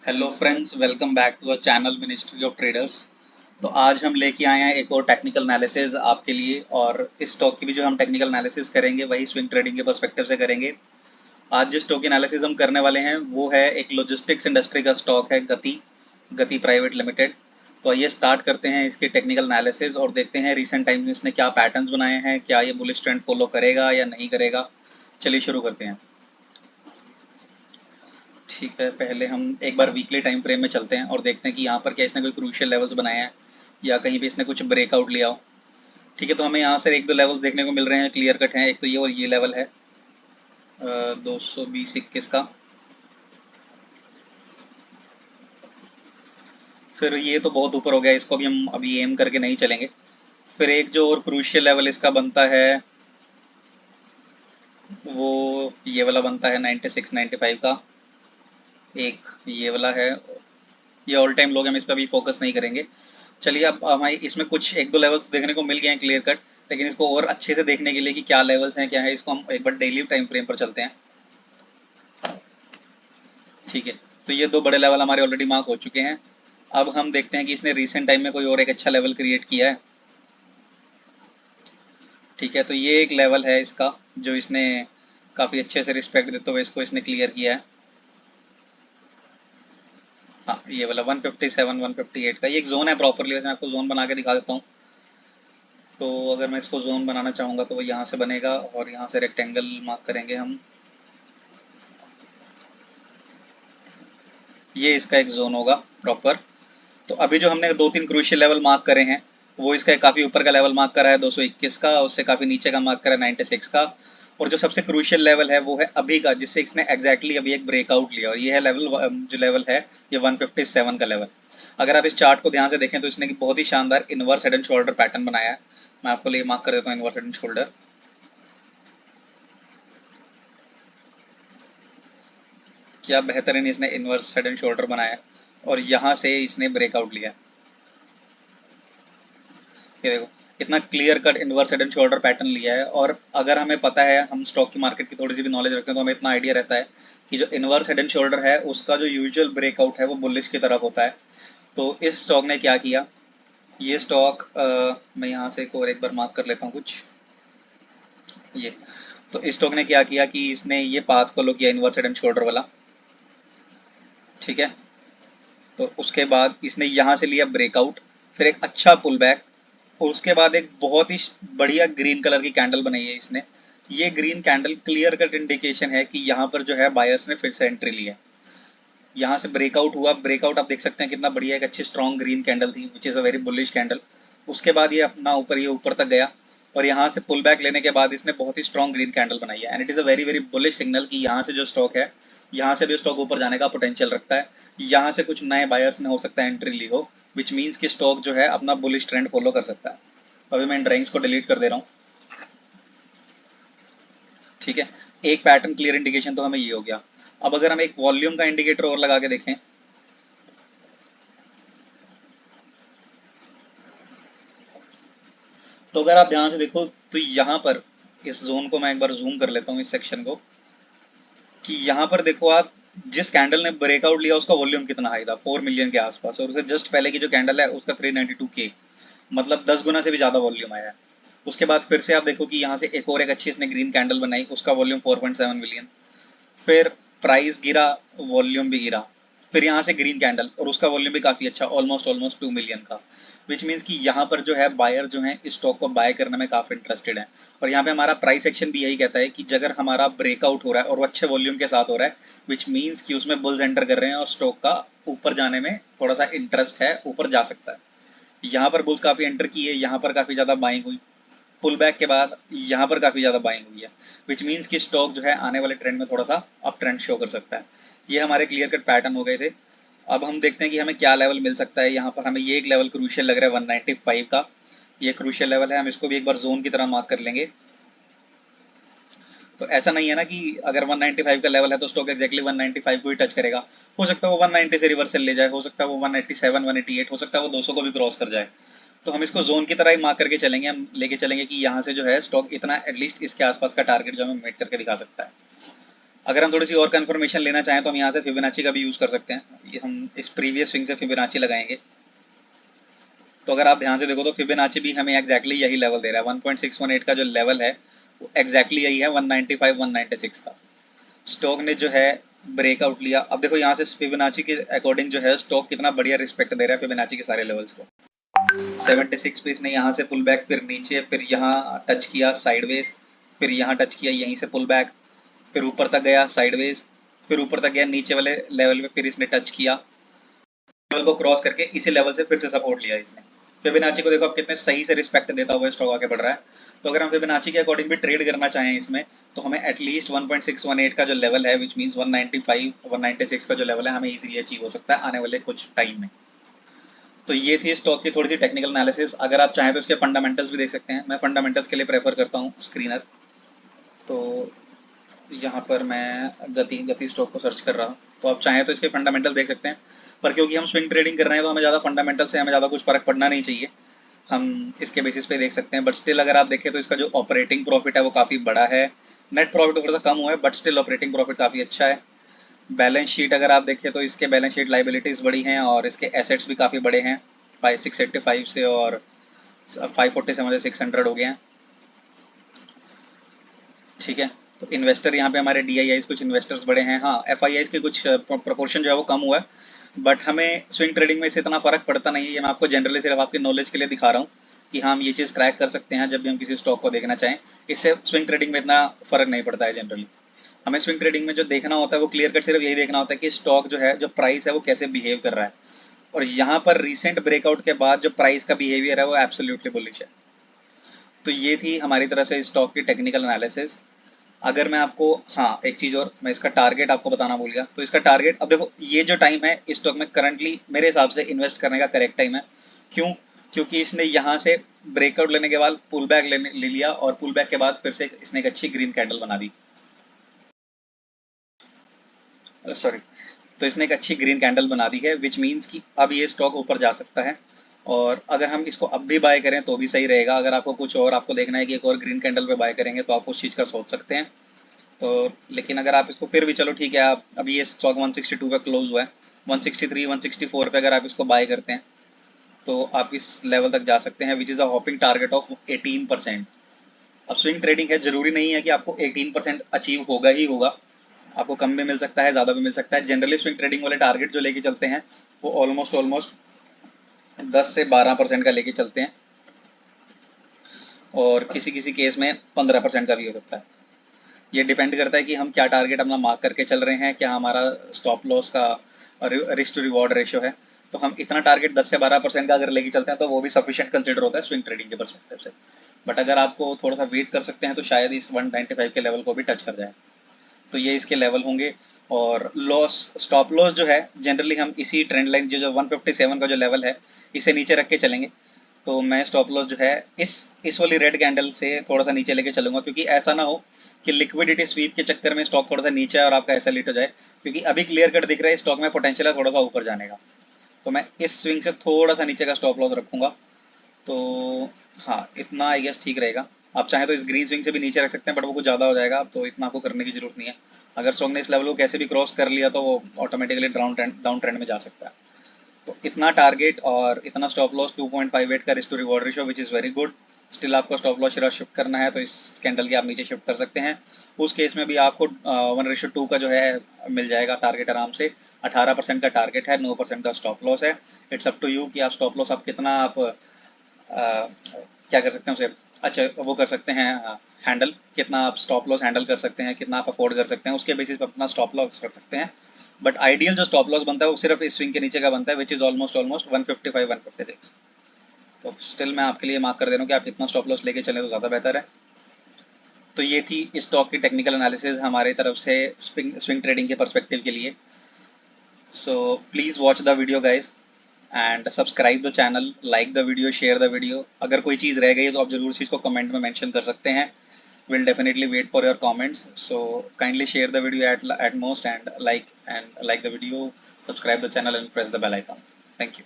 Hello friends, welcome back to the channel ministry of traders. तो आज हम लेके आए हैं एक और टेक्निकल एनालिसिस आपके लिए। और इस स्टॉक की भी जो हम टेक्निकल एनालिसिस करेंगे वही स्विंग ट्रेडिंग के पर्सपेक्टिव से करेंगे। आज जिस स्टॉक की एनालिसिस हम करने वाले हैं वो है एक लॉजिस्टिक्स इंडस्ट्री का स्टॉक है, गति गति प्राइवेट लिमिटेड। तो आइए स्टार्ट करते हैं इसकी टेक्निकल एनालिसिस और देखते हैं रिसेंट टाइम में इसने क्या पैटर्न्स बनाए हैं, क्या ये बुलिश ट्रेंड फॉलो करेगा या नहीं करेगा। चलिए शुरू करते हैं। ठीक है, पहले हम एक बार वीकली टाइम फ्रेम में चलते हैं और देखते हैं कि यहाँ पर क्या इसने कोई क्रूशियल लेवल्स बनाए हैं या कहीं भी इसने कुछ ब्रेकआउट लिया हो। ठीक है, तो हमें यहाँ से एक दो लेवल्स देखने को मिल रहे हैं, क्लियर कट हैं। एक तो ये और ये लेवल है 220-21 का। फिर ये तो बहुत ऊपर हो गया, इसको भी हम अभी एम करके नहीं चलेंगे। फिर एक जो और क्रूशियल लेवल इसका बनता है वो ये वाला बनता है 96-95 का। एक ये वाला है, ये ऑल टाइम लोग, हम इस पर भी फोकस नहीं करेंगे। चलिए, अब हमारे इसमें कुछ एक दो लेवल्स देखने को मिल गए हैं क्लियर कट। लेकिन इसको और अच्छे से देखने के लिए कि क्या लेवल्स हैं क्या है, इसको हम एक बार डेली टाइम फ्रेम पर चलते हैं। ठीक है, तो ये दो बड़े लेवल हमारे ऑलरेडी मार्क हो चुके हैं। अब हम देखते हैं कि इसने रिसेंट टाइम में कोई और एक अच्छा लेवल क्रिएट किया है। ठीक है, तो ये एक लेवल है इसका जो इसने काफ़ी अच्छे से रिस्पेक्ट देते हुए इसको इसने क्लियर किया है। हाँ, ये वाला 157 158 का ये एक जोन है प्रॉपरली। वैसे मैं आपको जोन बना के दिखा देता हूँ। तो अगर मैं इसको जोन बनाना चाहूँगा तो वो यहाँ से बनेगा और यहाँ से रेक्टेंगल मार्क करेंगे हम। ये इसका एक जोन होगा प्रॉपर। तो अभी जो हमने दो तीन क्रूशियल लेवल मार्क करे हैं वो इसका काफ़ी ऊपर का लेवल मार्क करा है 221 का, उससे काफ़ी नीचे का मार्क करा है 96 का। और जो सबसे क्रूशियल लेवल है वो है अभी का, जिससे इसने एग्जैक्टली अभी एक ब्रेकआउट लिया, और ये है लेवल जो लेवल है ये 157 का लेवल। अगर आप इस चार्ट को ध्यान से देखें तो इसने बहुत ही शानदार inverse head and shoulder pattern बनाया है। मैं आपको लिए मार्क कर देता हूँ इनवर्स हेड एंड शोल्डर। क्या बेहतरीन इसने इनवर्स हेड एंड शोल्डर बनाया है और यहाँ से इसने ब्रेकआउट लिया। ये देखो, इतना clear cut inverse head and shoulder pattern लिया है। और अगर हमें पता है, हम स्टॉक की मार्केट की थोड़ी सी भी नॉलेज रखते हैं, तो हमें इतना आइडिया रहता है कि जो इनवर्स हेड एंड शोल्डर है उसका जो यूजुअल ब्रेकआउट है वो बुलिश की तरफ होता है। तो इस स्टॉक ने क्या किया, ये स्टॉक मैं यहाँ से एक बार मार्क कर लेता हूँ कुछ। ये, तो इस स्टॉक ने क्या किया कि इसने ये पाथ फॉलो किया इनवर्स हेड एंड शोल्डर वाला। ठीक है, तो उसके बाद इसने यहाँ से लिया ब्रेकआउट, फिर एक अच्छा पुल बैक, और उसके बाद एक बहुत ही बढ़िया ग्रीन कलर की कैंडल बनाई है इसने। ये green candle clear cut indication है कि यहाँ पर जो है बायर्स ने फिर से एंट्री ली है। यहाँ से ब्रेकआउट हुआ, ब्रेकआउट आप देख सकते हैं कितना बढ़िया, एक अच्छी स्ट्रॉन्ग ग्रीन कैंडल थी which is a very bullish candle. उसके बाद ये अपना ऊपर, ये ऊपर तक गया, और यहाँ से पुल बैक लेने के बाद इसने बहुत ही स्ट्रॉन्ग ग्रीन कैंडल बनाई है। And it is a very very bullish signal कि यहाँ से जो स्टॉक है, यहाँ से भी स्टॉक ऊपर जाने का पोटेंशियल रखता है। यहाँ से कुछ नए बायर्स ने हो सकता है एंट्री ली हो, विच मीन्स कि स्टॉक जो है अपना बुलिश ट्रेंड फॉलो कर सकता है। अभी मैं इन ड्राइंग्स को डिलीट कर दे रहा हूँ। ठीक है, एक पैटर्न क्लियर इंडिकेशन तो हमें ये हो गया। अब अगर हम एक वॉल्यूम का इंडिकेटर और लगा के देखें, तो अगर आप ध्यान से देखो तो यहाँ पर इस जोन को मैं एक बार जूम कर लेता हूँ, इस सेक्शन को, कि यहाँ पर देखो आप, जिस कैंडल ने ब्रेकआउट लिया उसका वॉल्यूम कितना हाई था, 4 मिलियन के आसपास, और उससे जस्ट पहले की जो कैंडल है उसका 392K, मतलब 10 गुना से भी ज़्यादा वॉल्यूम आया है। उसके बाद फिर से आप देखो कि यहाँ से एक और एक अच्छी इसने ग्रीन कैंडल बनाई, उसका वॉल्यूम 4.7 मिलियन। फिर प्राइस गिरा, वॉल्यूम भी गिरा। फिर यहाँ से ग्रीन कैंडल और उसका वॉल्यूम भी काफ़ी अच्छा, ऑलमोस्ट ऑलमोस्ट 2 मिलियन का। विच मीन्स कि यहाँ पर जो है बायर जो है इस स्टॉक को बाय करने में काफ़ी इंटरेस्टेड है। और यहाँ पे हमारा प्राइस एक्शन भी यही कहता है कि अगर हमारा ब्रेकआउट हो रहा है और वो अच्छे वॉल्यूम के साथ हो रहा है, विच मीन्स कि उसमें बुल्स एंटर कर रहे हैं और स्टॉक का ऊपर जाने में थोड़ा सा इंटरेस्ट है, ऊपर जा सकता है। यहाँ पर बुल्स काफ़ी एंटर किए, यहाँ पर काफ़ी ज़्यादा बाइंग हुई, पुल बैक के बाद यहाँ पर काफ़ी ज़्यादा बाइंग हुई है, विच मीन्स कि स्टॉक जो है आने वाले ट्रेंड में थोड़ा सा अप ट्रेंड शो कर सकता है। ये हमारे क्लियर कट पैटर्न हो गए थे। अब हम देखते हैं कि हमें क्या लेवल मिल सकता है। यहाँ पर हमें ये एक लेवल क्रूशियल लग रहा है 195 का, ये क्रूशियल लेवल है, हम इसको भी एक बार जोन की तरह मार्क कर लेंगे। तो ऐसा नहीं है ना कि अगर 195 का लेवल है तो स्टॉक एक्जैक्टली 195 को ही टच करेगा। हो सकता है वो 190 से रिवर्सल ले जाए, हो सकता है वो 187 188, हो सकता है वो 200 को भी क्रॉस कर जाए। तो हम इसको जोन की तरह ही मार्क करके चलेंगे, हम लेके चलेंगे कि यहाँ से जो है स्टॉक इतना एटलीस्ट इसके आसपास का टारगेट जो हमें मेट करके दिखा सकता है। अगर हम थोड़ी सी और कंफर्मेशन लेना चाहें तो हम यहाँ से फिबोनाची का भी यूज़ कर सकते हैं। ये हम इस प्रीवियस स्विंग से फिबोनाची लगाएंगे, तो अगर आप ध्यान से देखो तो फिबोनाची भी हमें एक्जैक्टली यही लेवल दे रहा है। 1.618 का जो लेवल है वो एक्जैक्टली यही है, 195 196 का। स्टॉक ने जो है ब्रेकआउट लिया। अब देखो यहाँ से फिबोनाची के अकॉर्डिंग जो है स्टॉक कितना बढ़िया रिस्पेक्ट दे रहा है फिबोनाची के सारे लेवल्स को। 76 पे इसने यहाँ से पुल बैक, फिर नीचे, फिर यहाँ टच किया साइडवेज, फिर यहाँ टच किया, यहीं से पुल बैक, फिर ऊपर तक गया साइडवेज, फिर ऊपर तक गया नीचे वाले लेवल पे, फिर इसने टच किया, लेवल को क्रॉस करके इसी लेवल से फिर से सपोर्ट लिया इसने। फिबोनाची को देखो अब कितने सही से रिस्पेक्ट देता हुआ स्टॉक आगे बढ़ रहा है। तो अगर हम फिबोनाची के अकॉर्डिंग भी ट्रेड करना चाहें इसमें, तो हमें एटलीस्ट 1.618 का जो लेवल है, विच मीन्स 195 196 का जो लेवल है, हमें इजीली अचीव हो सकता है आने वाले कुछ टाइम में। तो ये थी स्टॉक की थोड़ी सी टेक्निकल एनालिसिस। अगर आप चाहें तो इसके फंडामेंटल्स भी देख सकते हैं। मैं फंडामेंटल्स के लिए प्रेफर करता हूँ स्क्रीनर। तो यहाँ पर मैं गति स्टॉक को सर्च कर रहा हूँ, तो आप चाहें तो इसके फंडामेंटल देख सकते हैं। पर क्योंकि हम स्विंग ट्रेडिंग कर रहे हैं तो हमें ज़्यादा फंडामेंटल से हमें ज़्यादा कुछ फर्क पड़ना नहीं चाहिए, हम इसके बेसिस पे देख सकते हैं। बट स्टिल अगर आप देखें तो इसका जो ऑपरेटिंग प्रॉफिट है वो काफ़ी बड़ा है। नेट प्रॉफिट थोड़ा सा कम हुआ है, बट स्टिल ऑपरेटिंग प्रॉफिट काफ़ी अच्छा है। बैलेंस शीट अगर आप देखें तो इसके बैलेंस शीट लाइबिलिटीज़ बड़ी हैं और इसके एसेट्स भी काफ़ी बड़े हैं, 685 से और 547 से 600 हो गए हैं। ठीक है, तो इन्वेस्टर यहाँ पे हमारे DIIs कुछ इन्वेस्टर्स बड़े हैं। हाँ, FIIs के कुछ प्रोपोर्शन जो है वो कम हुआ है, बट हमें स्विंग ट्रेडिंग में इससे इतना फ़र्क पड़ता नहीं है। ये मैं आपको जनरली सिर्फ आपकी नॉलेज के लिए दिखा रहा हूँ कि हम ये चीज़ क्रैक कर सकते हैं जब भी हम किसी स्टॉक को देखना चाहें। इससे स्विंग ट्रेडिंग में इतना फ़र्क नहीं पड़ता है जनरली। हमें स्विंग ट्रेडिंग में जो देखना होता है वो क्लियर कट सिर्फ यही देखना होता है कि स्टॉक जो है, जो प्राइस है वो कैसे बिहेव कर रहा है। और यहाँ पर रिसेंट ब्रेकआउट के बाद जो प्राइस का बिहेवियर है वो एब्सोल्युटली बुलिश है। तो ये थी हमारी तरफ से स्टॉक की टेक्निकल एनालिसिस। अगर मैं आपको, हाँ एक चीज़ और, मैं इसका टारगेट आपको बताना भूल गया। तो इसका टारगेट, अब देखो ये जो टाइम है इस स्टॉक में करंटली मेरे हिसाब से इन्वेस्ट करने का करेक्ट टाइम है। क्यों? क्योंकि इसने यहाँ से ब्रेकआउट लेने के बाद पुल बैक ले लिया और पुल बैक के बाद फिर से इसने एक अच्छी ग्रीन कैंडल बना दी। सॉरी, तो इसने एक अच्छी ग्रीन कैंडल बना दी है, विच मीन्स कि अब ये स्टॉक ऊपर जा सकता है। और अगर हम इसको अब भी बाय करें तो भी सही रहेगा। अगर आपको कुछ और आपको देखना है कि एक और ग्रीन कैंडल पे बाय करेंगे तो आप उस चीज़ का सोच सकते हैं। तो लेकिन अगर आप इसको फिर भी, चलो ठीक है, आप अभी ये स्टॉक 162 पे क्लोज हुआ है, 163 164 पे अगर आप इसको बाय करते हैं तो आप इस लेवल तक जा सकते हैं, which is a hopping target of 18%। अब स्विंग ट्रेडिंग है, जरूरी नहीं है कि आपको 18% अचीव होगा ही होगा, आपको कम भी मिल सकता है, ज़्यादा भी मिल सकता है। जनरली स्विंग ट्रेडिंग वाले टारगेट जो लेके चलते हैं वो ऑलमोस्ट 10 से 12% का लेके चलते हैं, और किसी किसी केस में 15% का भी हो सकता है। ये डिपेंड करता है कि हम क्या टारगेट अपना मार्क करके चल रहे हैं, क्या हमारा स्टॉप लॉस का रिस्क टू रिवॉर्ड रेशियो है। तो हम इतना टारगेट 10 से 12% का अगर लेके चलते हैं तो वो भी सफिशिएंट कंसिडर होता है स्विंग ट्रेडिंग के परस्पेक्टिव से। बट अगर आपको थोड़ा सा वेट कर सकते हैं तो शायद इस 195 के लेवल को भी टच कर जाए। तो ये इसके लेवल होंगे। और लॉस, स्टॉप लॉस जो है जनरली हम इसी ट्रेंड लाइन जो 157 का जो लेवल है इसे नीचे रख के चलेंगे। तो मैं स्टॉप लॉस जो है इस वाली रेड कैंडल से थोड़ा सा नीचे लेके चलूंगा, क्योंकि ऐसा ना हो कि लिक्विडिटी स्वीप के चक्कर में स्टॉक थोड़ा सा नीचे आए और आपका ऐसा लिट हो जाए। क्योंकि अभी क्लियर कट दिख रहा है स्टॉक में पोटेंशियल है थोड़ा सा ऊपर जाने का। तो मैं इस स्विंग से थोड़ा सा नीचे का स्टॉप लॉस रखूंगा। तो हाँ, इतना आई गेस ठीक रहेगा। आप चाहें तो इस ग्रीन स्विंग से भी नीचे रख सकते हैं, बट वो कुछ ज़्यादा हो जाएगा, तो इतना आपको करने की जरूरत नहीं है। अगर स्टॉक ने इस लेवल को कैसे भी क्रॉस कर लिया तो वो ऑटोमेटिकली डाउन ट्रेंड में जा सकता है। तो इतना टारगेट और इतना स्टॉप लॉस, 2.58 का risk to reward ratio, which is very good. Still आपको स्टॉप लॉस शिफ्ट करना है तो इस कैंडल के आप नीचे शिफ्ट कर सकते हैं। उस केस में भी आपको 1:2 का जो है मिल जाएगा टारगेट आराम से। 18% का टारगेट है, 9% का स्टॉप लॉस है। इट्स अप टू यू कि आप स्टॉप लॉस आप कितना आप क्या कर सकते हैं उसे, अच्छा वो कर सकते हैं हैंडल, कितना आप स्टॉप लॉस हैंडल कर सकते हैं, कितना आप अफोर्ड कर सकते हैं, उसके बेसिस पर अपना स्टॉप लॉस रख सकते हैं। बट आइडियल जो स्टॉप लॉस बनता है वो सिर्फ इस स्विंग के नीचे का बनता है, विच इज़ ऑलमोस्ट 155 156। तो स्टिल मैं आपके लिए मार्क कर दे रहा हूँ कि आप इतना स्टॉप लॉस लेके चलें तो ज़्यादा बेहतर है। तो ये थी इस स्टॉक की टेक्निकल एनालिसिस हमारी तरफ से स्विंग ट्रेडिंग के परस्पेक्टिव के लिए। So please watch the video guys and subscribe the channel, like the video, share the video. अगर कोई चीज़ रह गई है तो आप जरूर चीज़ को कमेंट में मेंशन कर सकते हैं। We'll definitely wait for your comments. So kindly share the video at most and like the video, subscribe the channel and press the bell icon. Thank you.